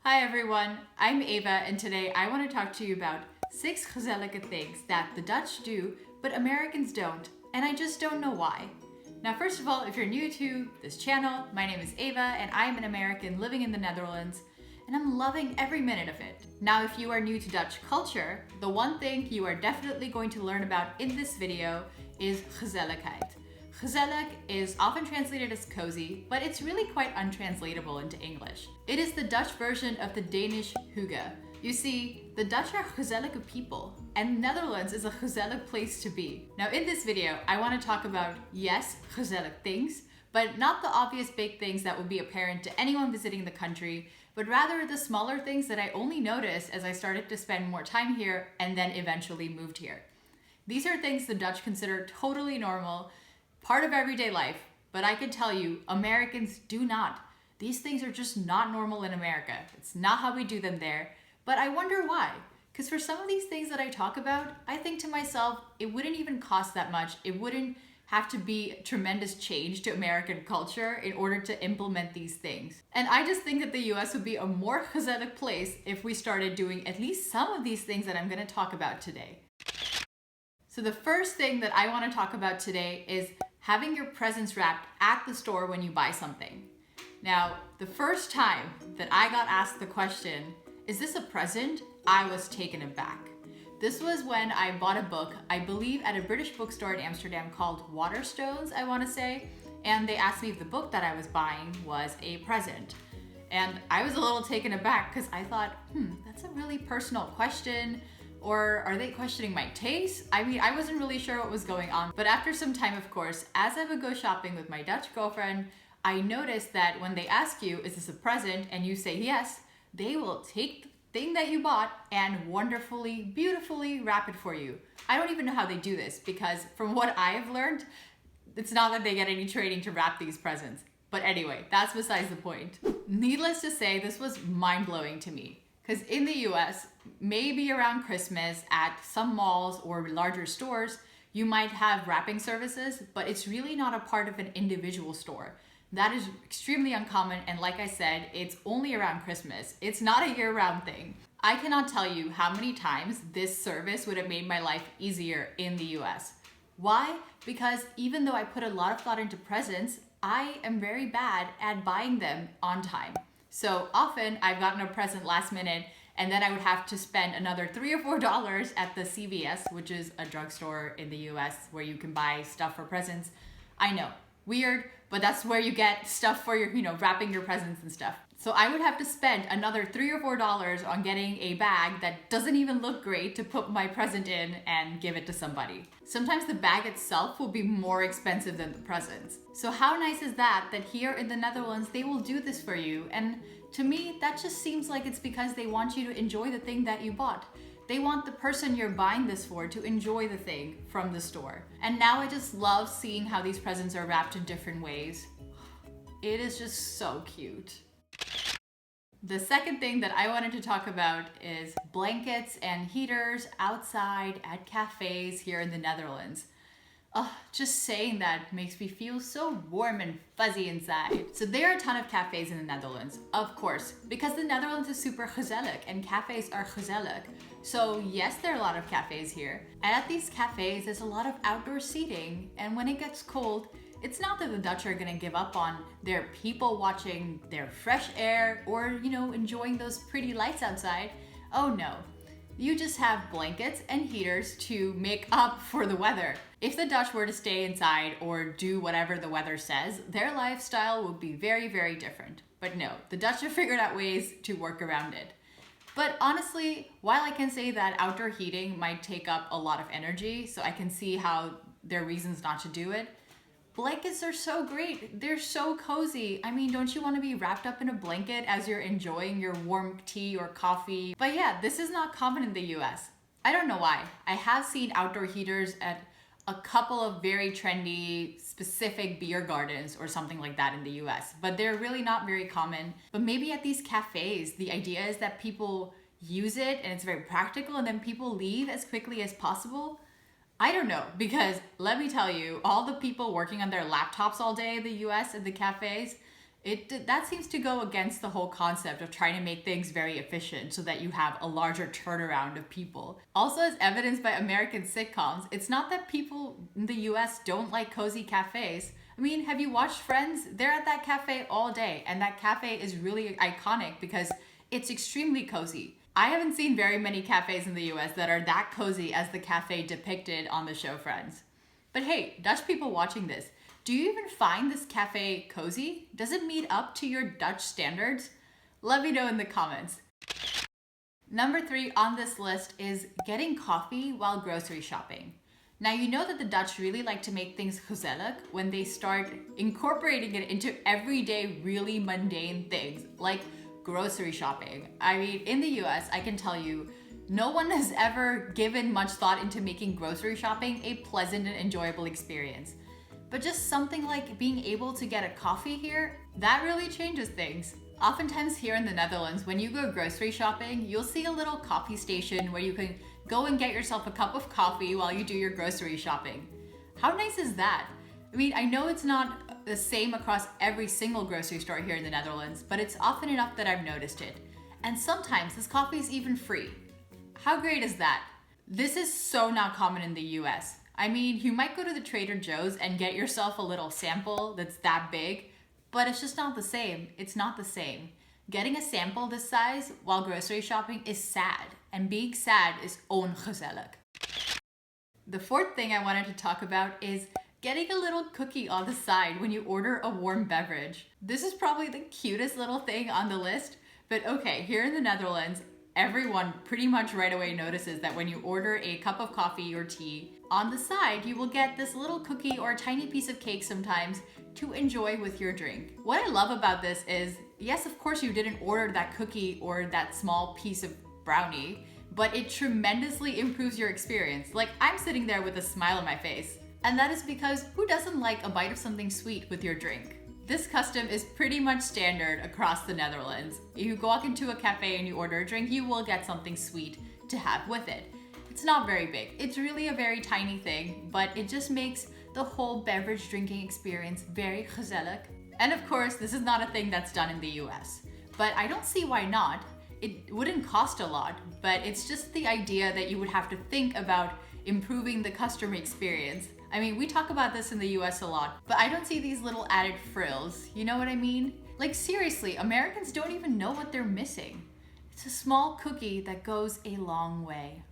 Hi everyone, I'm Ava and today I want to talk to you about 6 gezellige things that the Dutch do but Americans don't, and I just don't know why. Now first of all, if you're new to this channel, my name is Ava and I'm an American living in the Netherlands and I'm loving every minute of it. Now if you are new to Dutch culture, the one thing you are definitely going to learn about in this video is gezelligheid. Gezellig is often translated as cozy, but it's really quite untranslatable into English. It is the Dutch version of the Danish hygge. You see, the Dutch are gezellige people, and Netherlands is a gezellig place to be. Now in this video, I want to talk about, yes, gezellig things, but not the obvious big things that would be apparent to anyone visiting the country, but rather the smaller things that I only noticed as I started to spend more time here and then eventually moved here. These are things the Dutch consider totally normal, part of everyday life, but I can tell you, Americans do not. These things are just not normal in America. It's not how we do them there, but I wonder why. Because for some of these things that I talk about, I think to myself, it wouldn't even cost that much. It wouldn't have to be a tremendous change to American culture in order to implement these things. And I just think that the US would be a more gezellig place if we started doing at least some of these things that I'm gonna talk about today. So the first thing that I want to talk about today is having your presents wrapped at the store when you buy something. Now, the first time that I got asked the question, is this a present? I was taken aback. This was when I bought a book, I believe at a British bookstore in Amsterdam called Waterstones, I want to say, and they asked me if the book that I was buying was a present. And I was a little taken aback because I thought, that's a really personal question. Or are they questioning my taste? I mean, I wasn't really sure what was going on. But after some time, of course, as I would go shopping with my Dutch girlfriend, I noticed that when they ask you, is this a present? And you say yes, they will take the thing that you bought and wonderfully, beautifully wrap it for you. I don't even know how they do this because from what I have learned, it's not that they get any training to wrap these presents. But anyway, that's besides the point. Needless to say, this was mind-blowing to me. Because in the US, maybe around Christmas at some malls or larger stores, you might have wrapping services, but it's really not a part of an individual store. That is extremely uncommon, and like I said, it's only around Christmas. It's not a year-round thing. I cannot tell you how many times this service would have made my life easier in the US. Why? Because even though I put a lot of thought into presents, I am very bad at buying them on time. So often I've gotten a present last minute and then I would have to spend another $3 or $4 at the CVS, which is a drugstore in the US where you can buy stuff for presents. I know, weird, but that's where you get stuff for your, wrapping your presents and stuff. So I would have to spend another $3 or $4 on getting a bag that doesn't even look great to put my present in and give it to somebody. Sometimes the bag itself will be more expensive than the presents. So how nice is that here in the Netherlands, they will do this for you. And to me, that just seems like it's because they want you to enjoy the thing that you bought. They want the person you're buying this for to enjoy the thing from the store. And now I just love seeing how these presents are wrapped in different ways. It is just so cute. The second thing that I wanted to talk about is blankets and heaters outside at cafes here in the Netherlands. Just saying that makes me feel so warm and fuzzy inside. So there are a ton of cafes in the Netherlands, of course, because the Netherlands is super gezellig and cafes are gezellig. So yes, there are a lot of cafes here. And at these cafes, there's a lot of outdoor seating. And when it gets cold, it's not that the Dutch are gonna give up on their people watching their fresh air or, enjoying those pretty lights outside. Oh no. You just have blankets and heaters to make up for the weather. If the Dutch were to stay inside or do whatever the weather says, their lifestyle would be very, very different. But no, the Dutch have figured out ways to work around it. But honestly, while I can say that outdoor heating might take up a lot of energy, so I can see how there are reasons not to do it, blankets are so great. They're so cozy. I mean, don't you want to be wrapped up in a blanket as you're enjoying your warm tea or coffee? But yeah, this is not common in the US. I don't know why. I have seen outdoor heaters at a couple of very trendy, specific beer gardens or something like that in the US, but they're really not very common. But maybe at these cafes, the idea is that people use it and it's very practical and then people leave as quickly as possible. I don't know, because let me tell you, all the people working on their laptops all day in the US at the cafes, That seems to go against the whole concept of trying to make things very efficient so that you have a larger turnaround of people. Also, as evidenced by American sitcoms, it's not that people in the US don't like cozy cafes. I mean, have you watched Friends? They're at that cafe all day, and that cafe is really iconic because it's extremely cozy. I haven't seen very many cafes in the US that are that cozy as the cafe depicted on the show Friends. But hey, Dutch people watching this, do you even find this cafe cozy? Does it meet up to your Dutch standards? Let me know in the comments. Number 3 on this list is getting coffee while grocery shopping. Now, you know that the Dutch really like to make things gezellig when they start incorporating it into everyday, really mundane things, like grocery shopping. I mean, in the US, I can tell you, no one has ever given much thought into making grocery shopping a pleasant and enjoyable experience. But just something like being able to get a coffee here, that really changes things. Oftentimes here in the Netherlands, when you go grocery shopping, you'll see a little coffee station where you can go and get yourself a cup of coffee while you do your grocery shopping. How nice is that? I mean, I know it's not the same across every single grocery store here in the Netherlands, but it's often enough that I've noticed it. And sometimes this coffee is even free. How great is that? This is so not common in the US. I mean, you might go to the Trader Joe's and get yourself a little sample that's that big, but it's just not the same. It's not the same. Getting a sample this size while grocery shopping is sad, and being sad is ongezellig. The fourth thing I wanted to talk about is getting a little cookie on the side when you order a warm beverage. This is probably the cutest little thing on the list, but okay, here in the Netherlands, everyone pretty much right away notices that when you order a cup of coffee or tea, on the side you will get this little cookie or a tiny piece of cake sometimes to enjoy with your drink. What I love about this is, yes, of course you didn't order that cookie or that small piece of brownie, but it tremendously improves your experience. Like, I'm sitting there with a smile on my face. And that is because who doesn't like a bite of something sweet with your drink? This custom is pretty much standard across the Netherlands. If you walk into a cafe and you order a drink, you will get something sweet to have with it. It's not very big. It's really a very tiny thing, but it just makes the whole beverage drinking experience very gezellig. And of course, this is not a thing that's done in the US, but I don't see why not. It wouldn't cost a lot, but it's just the idea that you would have to think about improving the customer experience. I mean, we talk about this in the US a lot, but I don't see these little added frills. You know what I mean? Like, seriously, Americans don't even know what they're missing. It's a small cookie that goes a long way.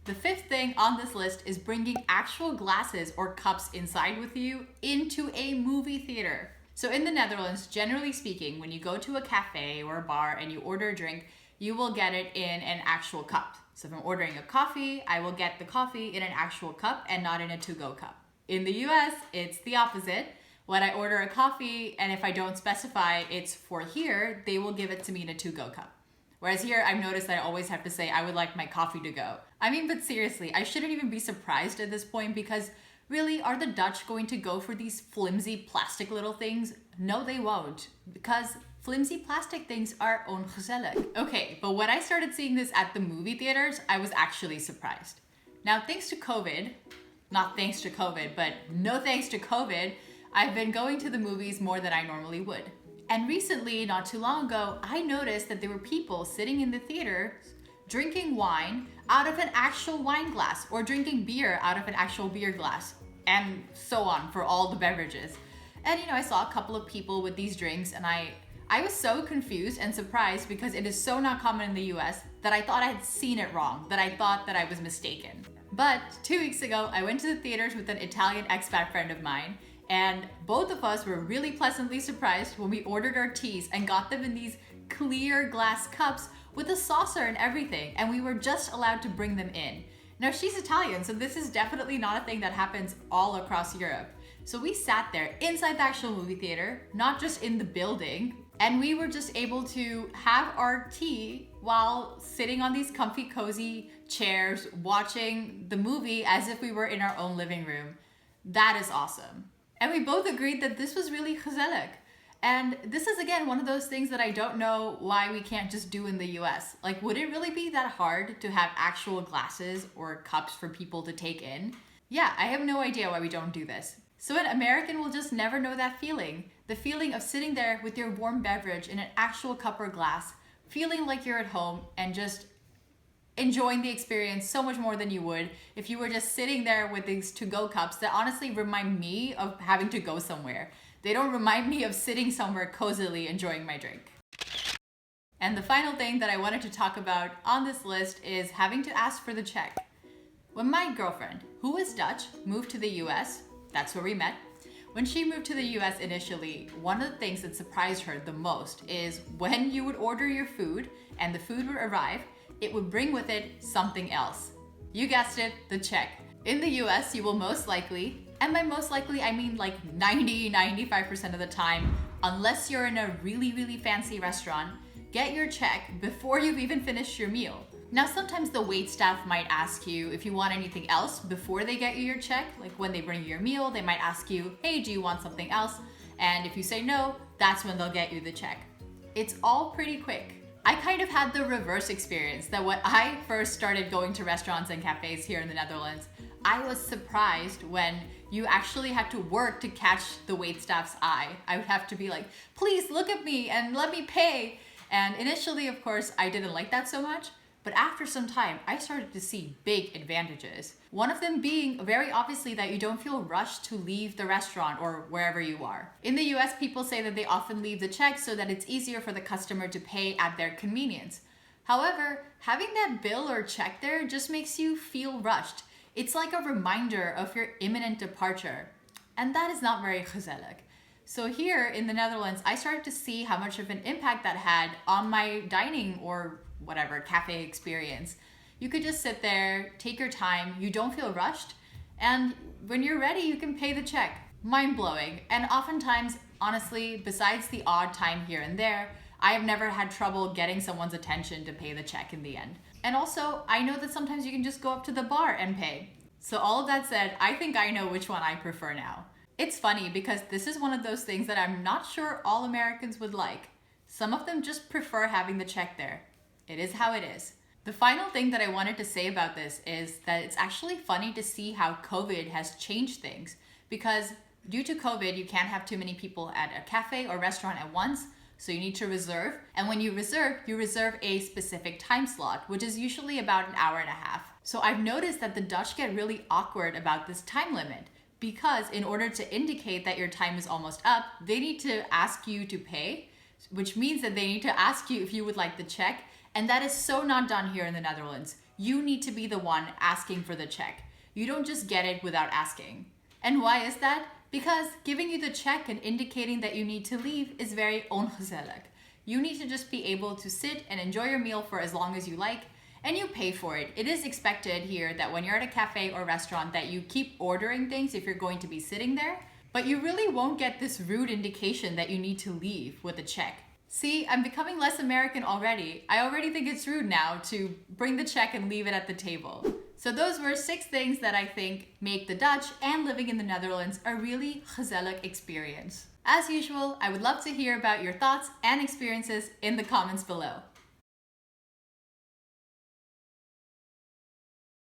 The fifth thing on this list is bringing actual glasses or cups inside with you into a movie theater. So in the Netherlands, generally speaking, when you go to a cafe or a bar and you order a drink, you will get it in an actual cup. So if I'm ordering a coffee, I will get the coffee in an actual cup and not in a to-go cup. In the US, it's the opposite. When I order a coffee, and if I don't specify it's for here, they will give it to me in a to-go cup. Whereas here, I've noticed that I always have to say, I would like my coffee to go. I mean, but seriously, I shouldn't even be surprised at this point because really, are the Dutch going to go for these flimsy plastic little things? No, they won't, because flimsy plastic things are ongezellig. Okay, but when I started seeing this at the movie theaters, I was actually surprised. Now, thanks to COVID, not thanks to COVID, but no thanks to COVID, I've been going to the movies more than I normally would. And recently, not too long ago, I noticed that there were people sitting in the theater drinking wine out of an actual wine glass or drinking beer out of an actual beer glass, and so on for all the beverages. And I saw a couple of people with these drinks, and I was so confused and surprised because it is so not common in the US that I thought I had seen it wrong, that I thought that I was mistaken. But 2 weeks ago, I went to the theaters with an Italian expat friend of mine, and both of us were really pleasantly surprised when we ordered our teas and got them in these clear glass cups with a saucer and everything, and we were just allowed to bring them in. Now, she's Italian, so this is definitely not a thing that happens all across Europe. So we sat there inside the actual movie theater, not just in the building, and we were just able to have our tea while sitting on these comfy, cozy chairs, watching the movie as if we were in our own living room. That is awesome. And we both agreed that this was really gezellig. And this is, again, one of those things that I don't know why we can't just do in the US. Like, would it really be that hard to have actual glasses or cups for people to take in? Yeah, I have no idea why we don't do this. So an American will just never know that feeling. The feeling of sitting there with your warm beverage in an actual cup or glass, feeling like you're at home and just enjoying the experience so much more than you would if you were just sitting there with these to-go cups that honestly remind me of having to go somewhere. They don't remind me of sitting somewhere cozily enjoying my drink. And the final thing that I wanted to talk about on this list is having to ask for the check. When my girlfriend, who is Dutch, moved to the US, that's where we met. When she moved to the US initially, one of the things that surprised her the most is when you would order your food and the food would arrive, it would bring with it something else. You guessed it, the check. In the US, you will most likely, and by most likely I mean like 95% of the time, unless you're in a really fancy restaurant, get your check before you've even finished your meal. Now, sometimes the waitstaff might ask you if you want anything else before they get you your check. Like when they bring you your meal, they might ask you, hey, do you want something else? And if you say no, that's when they'll get you the check. It's all pretty quick. I kind of had the reverse experience that when I first started going to restaurants and cafes here in the Netherlands, I was surprised when you actually had to work to catch the waitstaff's eye. I would have to be like, please look at me and let me pay. And initially, of course, I didn't like that so much. But after some time, I started to see big advantages. One of them being very obviously that you don't feel rushed to leave the restaurant or wherever you are. In the US, people say that they often leave the check so that it's easier for the customer to pay at their convenience. However, having that bill or check there just makes you feel rushed. It's like a reminder of your imminent departure. And that is not very gezellig. So here in the Netherlands, I started to see how much of an impact that had on my dining or whatever cafe experience. You could just sit there, take your time, you don't feel rushed, and when you're ready, you can pay the check. Mind-blowing. And oftentimes, honestly, besides the odd time here and there, I have never had trouble getting someone's attention to pay the check in the end. And also, I know that sometimes you can just go up to the bar and pay. So all of that said, I think I know which one I prefer now. It's funny because this is one of those things that I'm not sure all Americans would like. Some of them just prefer having the check there. It is how it is. The final thing that I wanted to say about this is that it's actually funny to see how COVID has changed things, because due to COVID, you can't have too many people at a cafe or restaurant at once, so you need to reserve. And when you reserve a specific time slot, which is usually about an hour and a half. So I've noticed that the Dutch get really awkward about this time limit, because in order to indicate that your time is almost up, they need to ask you to pay, which means that they need to ask you if you would like the check. And that is so not done here in the Netherlands. You need to be the one asking for the check. You don't just get it without asking. And why is that? Because giving you the check and indicating that you need to leave is very ongezellig. You need to just be able to sit and enjoy your meal for as long as you like, and you pay for it. It is expected here that when you're at a cafe or restaurant that you keep ordering things if you're going to be sitting there, but you really won't get this rude indication that you need to leave with a check. See, I'm becoming less American already. I already think it's rude now to bring the check and leave it at the table. So those were 6 things that I think make the Dutch and living in the Netherlands a really gezellig experience. As usual, I would love to hear about your thoughts and experiences in the comments below.